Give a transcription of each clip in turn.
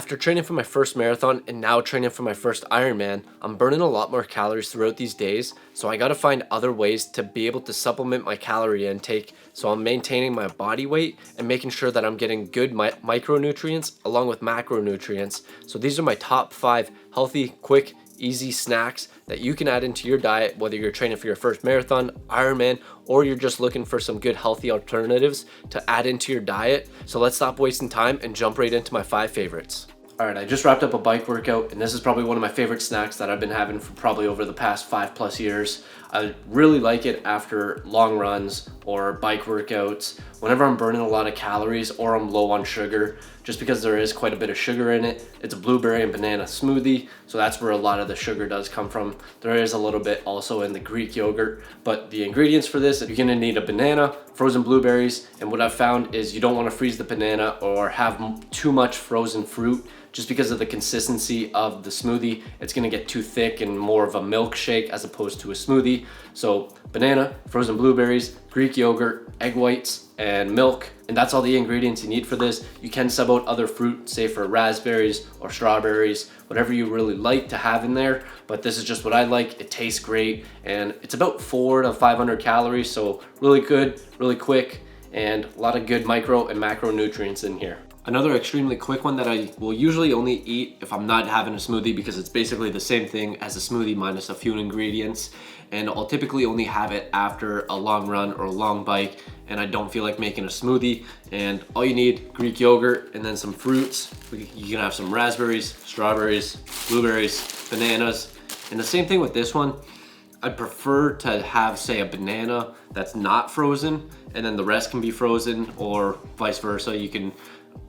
After training for my first marathon and now training for my first Ironman, I'm burning a lot more calories throughout these days, so I gotta find other ways to be able to supplement my calorie intake so I'm maintaining my body weight and making sure that I'm getting good micronutrients along with macronutrients. So these are my top 5 healthy, quick, easy snacks that you can add into your diet, whether you're training for your first marathon, Ironman, or you're just looking for some good healthy alternatives to add into your diet. So let's stop wasting time and jump right into my 5 favorites. All right, I just wrapped up a bike workout, and this is probably one of my favorite snacks that I've been having for probably over the past 5+ years. I really like it after long runs or bike workouts, whenever I'm burning a lot of calories or I'm low on sugar, just because there is quite a bit of sugar in it. It's a blueberry and banana smoothie, so that's where a lot of the sugar does come from. There is a little bit also in the Greek yogurt, but the ingredients for this, you're gonna need a banana, frozen blueberries, and what I've found is you don't wanna freeze the banana or have too much frozen fruit, just because of the consistency of the smoothie. It's gonna get too thick and more of a milkshake as opposed to a smoothie. So banana, frozen blueberries, Greek yogurt, egg whites, and milk. And that's all the ingredients you need for this. You can sub out other fruit, say for raspberries or strawberries, whatever you really like to have in there. But this is just what I like. It tastes great, and it's about 400 to 500 calories. So really good, really quick, and a lot of good micro and macronutrients in here. Another extremely quick one that I will usually only eat if I'm not having a smoothie, because it's basically the same thing as a smoothie minus a few ingredients, and I'll typically only have it after a long run or a long bike and I don't feel like making a smoothie. And all you need, Greek yogurt and then some fruits. You can have some raspberries, strawberries, blueberries, bananas. And the same thing with this one. I prefer to have, say, a banana that's not frozen and then the rest can be frozen, or vice versa. You can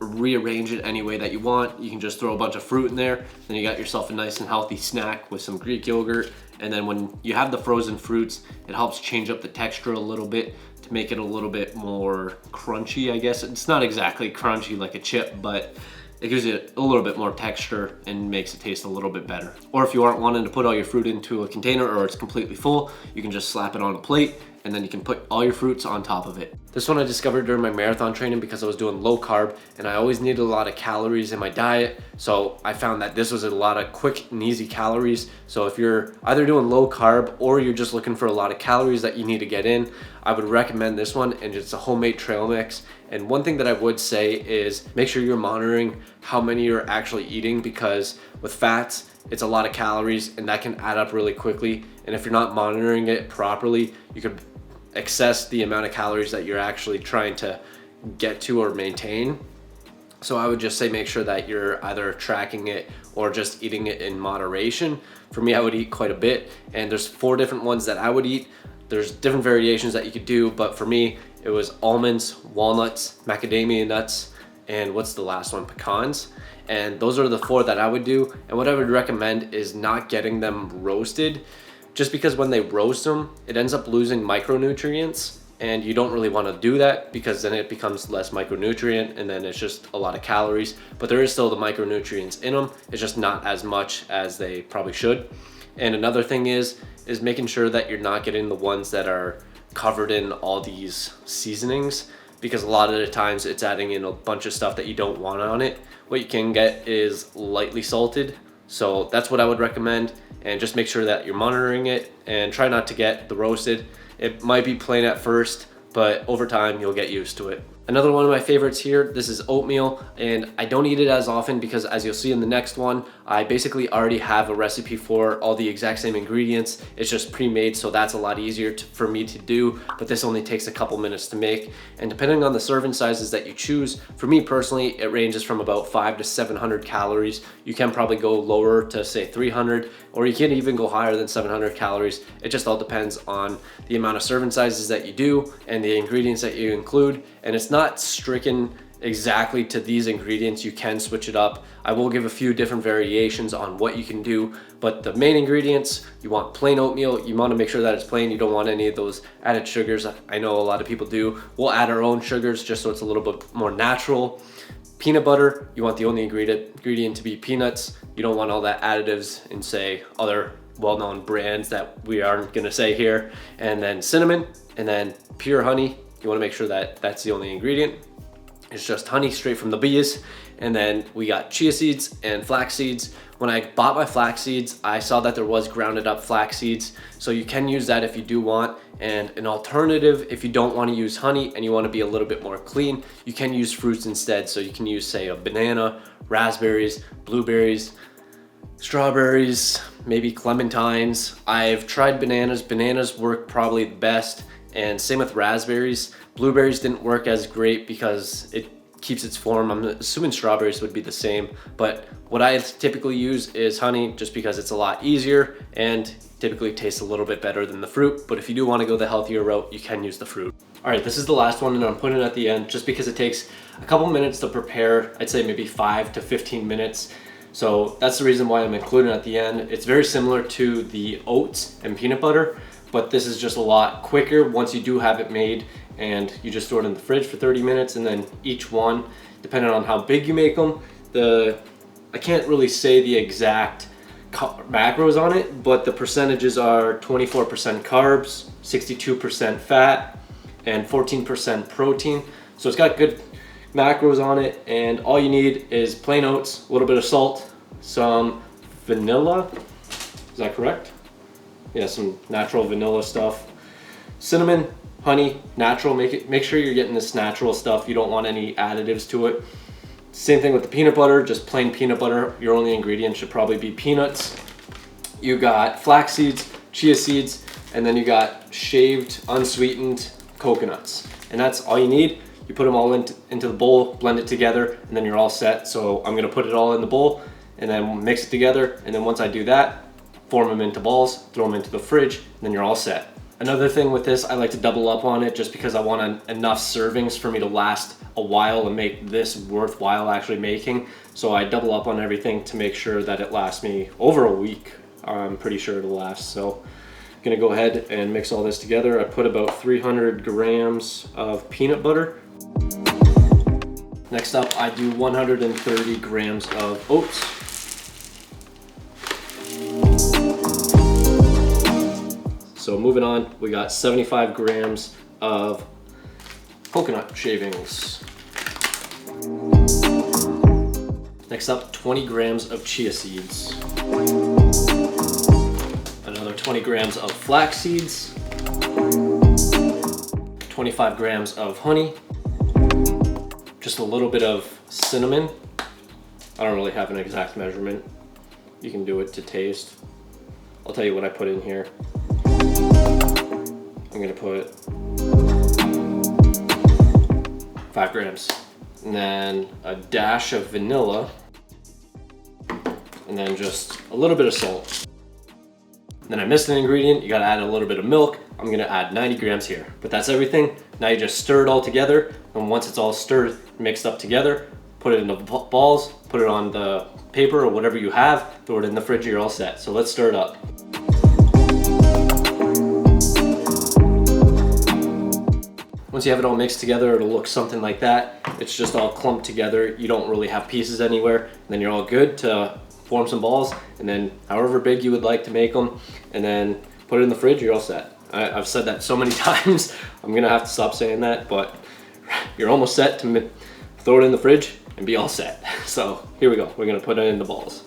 rearrange it any way that you want. You can just throw a bunch of fruit in there, then you got yourself a nice and healthy snack with some Greek yogurt. And then when you have the frozen fruits, it helps change up the texture a little bit to make it a little bit more crunchy, I guess. It's not exactly crunchy like a chip, but it gives it a little bit more texture and makes it taste a little bit better. Or if you aren't wanting to put all your fruit into a container or it's completely full, you can just slap it on a plate and then you can put all your fruits on top of it. This one I discovered during my marathon training because I was doing low carb and I always needed a lot of calories in my diet. So I found that this was a lot of quick and easy calories. So if you're either doing low carb or you're just looking for a lot of calories that you need to get in, I would recommend this one, and it's a homemade trail mix. And one thing that I would say is make sure you're monitoring how many you're actually eating, because with fats, it's a lot of calories and that can add up really quickly. And if you're not monitoring it properly, you could excess the amount of calories that you're actually trying to get to or maintain. So I would just say make sure that you're either tracking it or just eating it in moderation. For me, I would eat quite a bit, and there's 4 different ones that I would eat. There's different variations that you could do, but for me, it was almonds, walnuts, macadamia nuts, and what's the last one? Pecans. And those are the 4 that I would do. And what I would recommend is not getting them roasted, just because when they roast them, it ends up losing micronutrients, and you don't really want to do that because then it becomes less micronutrient and then it's just a lot of calories. But there is still the micronutrients in them. It's just not as much as they probably should. And another thing is making sure that you're not getting the ones that are covered in all these seasonings, because a lot of the times it's adding in a bunch of stuff that you don't want on it. What you can get is lightly salted. So that's what I would recommend, and just make sure that you're monitoring it and try not to get the roasted. It might be plain at first, but over time you'll get used to it. Another one of my favorites here, this is oatmeal, and I don't eat it as often because, as you'll see in the next one, I basically already have a recipe for all the exact same ingredients. It's just pre-made, so that's a lot easier for me to do, but this only takes a couple minutes to make. And depending on the serving sizes that you choose, for me personally, it ranges from about 500 to 700 calories. You can probably go lower to say 300, or you can even go higher than 700 calories. It just all depends on the amount of serving sizes that you do and the ingredients that you include. And it's not stricken exactly to these ingredients. You can switch it up. I will give a few different variations on what you can do, but the main ingredients, you want plain oatmeal. You want to make sure that it's plain. You don't want any of those added sugars. I know a lot of people do. We'll add our own sugars just so it's a little bit more natural. Peanut butter, you want the only ingredient to be peanuts. You don't want all that additives in, say, other well-known brands that we aren't gonna say here. And then cinnamon, and then pure honey. You wanna make sure that that's the only ingredient. It's just honey straight from the bees. And then we got chia seeds and flax seeds. When I bought my flax seeds, I saw that there was grounded up flax seeds. So you can use that if you do want. And an alternative, if you don't want to use honey and you want to be a little bit more clean, you can use fruits instead. So you can use, say, a banana, raspberries, blueberries, strawberries, maybe clementines. I've tried bananas. Bananas work probably the best. And same with raspberries. Blueberries didn't work as great because it keeps its form. I'm assuming strawberries would be the same, but what I typically use is honey just because it's a lot easier and typically tastes a little bit better than the fruit. But if you do want to go the healthier route, you can use the fruit. All right, this is the last one and I'm putting it at the end just because it takes a couple minutes to prepare. I'd say maybe 5 to 15 minutes. So that's the reason why I'm including it at the end. It's very similar to the oats and peanut butter, but this is just a lot quicker once you do have it made, and you just store it in the fridge for 30 minutes. And then each one, depending on how big you make them, I can't really say the exact macros on it, but the percentages are 24% carbs, 62% fat, and 14% protein. So it's got good macros on it, and all you need is plain oats, a little bit of salt, some vanilla, is that correct? Yeah, some natural vanilla stuff, cinnamon, honey, natural. Make sure you're getting this natural stuff. You don't want any additives to it. Same thing with the peanut butter, just plain peanut butter. Your only ingredient should probably be peanuts. You got flax seeds, chia seeds, and then you got shaved, unsweetened coconuts. And that's all you need. You put them all into the bowl, blend it together, and then you're all set. So I'm gonna put it all in the bowl and then mix it together. And then once I do that, form them into balls, throw them into the fridge, and then you're all set. Another thing with this, I like to double up on it just because I want enough servings for me to last a while and make this worthwhile actually making. So I double up on everything to make sure that it lasts me over a week. I'm pretty sure it'll last. So I'm gonna go ahead and mix all this together. I put about 300 grams of peanut butter. Next up, I do 130 grams of oats. So moving on, we got 75 grams of coconut shavings. Next up, 20 grams of chia seeds. Another 20 grams of flax seeds. 25 grams of honey. Just a little bit of cinnamon. I don't really have an exact measurement. You can do it to taste. I'll tell you what I put in here. I'm gonna put 5 grams. And then a dash of vanilla. And then just a little bit of salt. Then I missed an ingredient. You gotta add a little bit of milk. I'm gonna add 90 grams here. But that's everything. Now you just stir it all together. And once it's all stirred, mixed up together, put it in the balls, put it on the paper or whatever you have, throw it in the fridge, you're all set. So let's stir it up. Once you have it all mixed together, it'll look something like that. It's just all clumped together. You don't really have pieces anywhere. And then you're all good to form some balls, and then however big you would like to make them, and then put it in the fridge, you're all set. I've said that so many times, I'm gonna have to stop saying that, but you're almost set to throw it in the fridge and be all set. So here we go, we're gonna put it in the balls.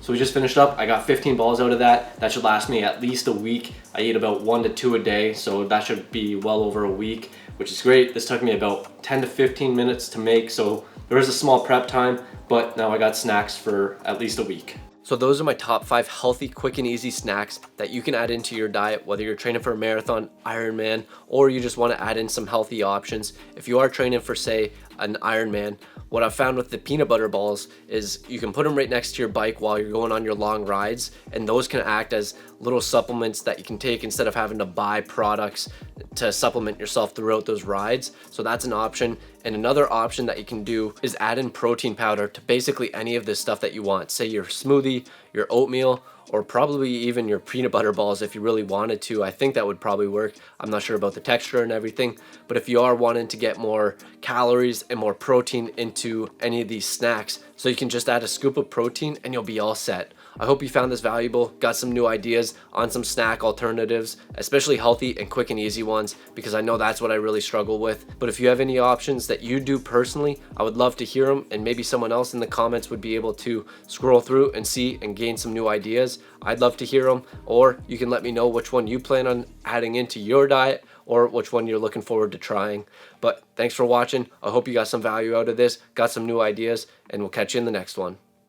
So we just finished up. I got 15 balls out of that. That should last me at least a week. I eat about 1 to 2 a day, so that should be well over a week, which is great. This took me about 10 to 15 minutes to make, so there is a small prep time, but now I got snacks for at least a week. So those are my top 5 healthy, quick and easy snacks that you can add into your diet, whether you're training for a marathon, Ironman, or you just want to add in some healthy options. If you are training for, say, an Ironman, what I've found with the peanut butter balls is you can put them right next to your bike while you're going on your long rides, and those can act as little supplements that you can take instead of having to buy products to supplement yourself throughout those rides. So that's an option. And another option that you can do is add in protein powder to basically any of this stuff that you want, say your smoothie, your oatmeal, or probably even your peanut butter balls if you really wanted to. I think that would probably work. I'm not sure about the texture and everything, but if you are wanting to get more calories and more protein into any of these snacks, so you can just add a scoop of protein and you'll be all set. I hope you found this valuable, got some new ideas on some snack alternatives, especially healthy and quick and easy ones, because I know that's what I really struggle with. But if you have any options that you do personally, I would love to hear them, and maybe someone else in the comments would be able to scroll through and see and gain some new ideas. I'd love to hear them, or you can let me know which one you plan on adding into your diet or which one you're looking forward to trying. But thanks for watching. I hope you got some value out of this, got some new ideas, and we'll catch you in the next one.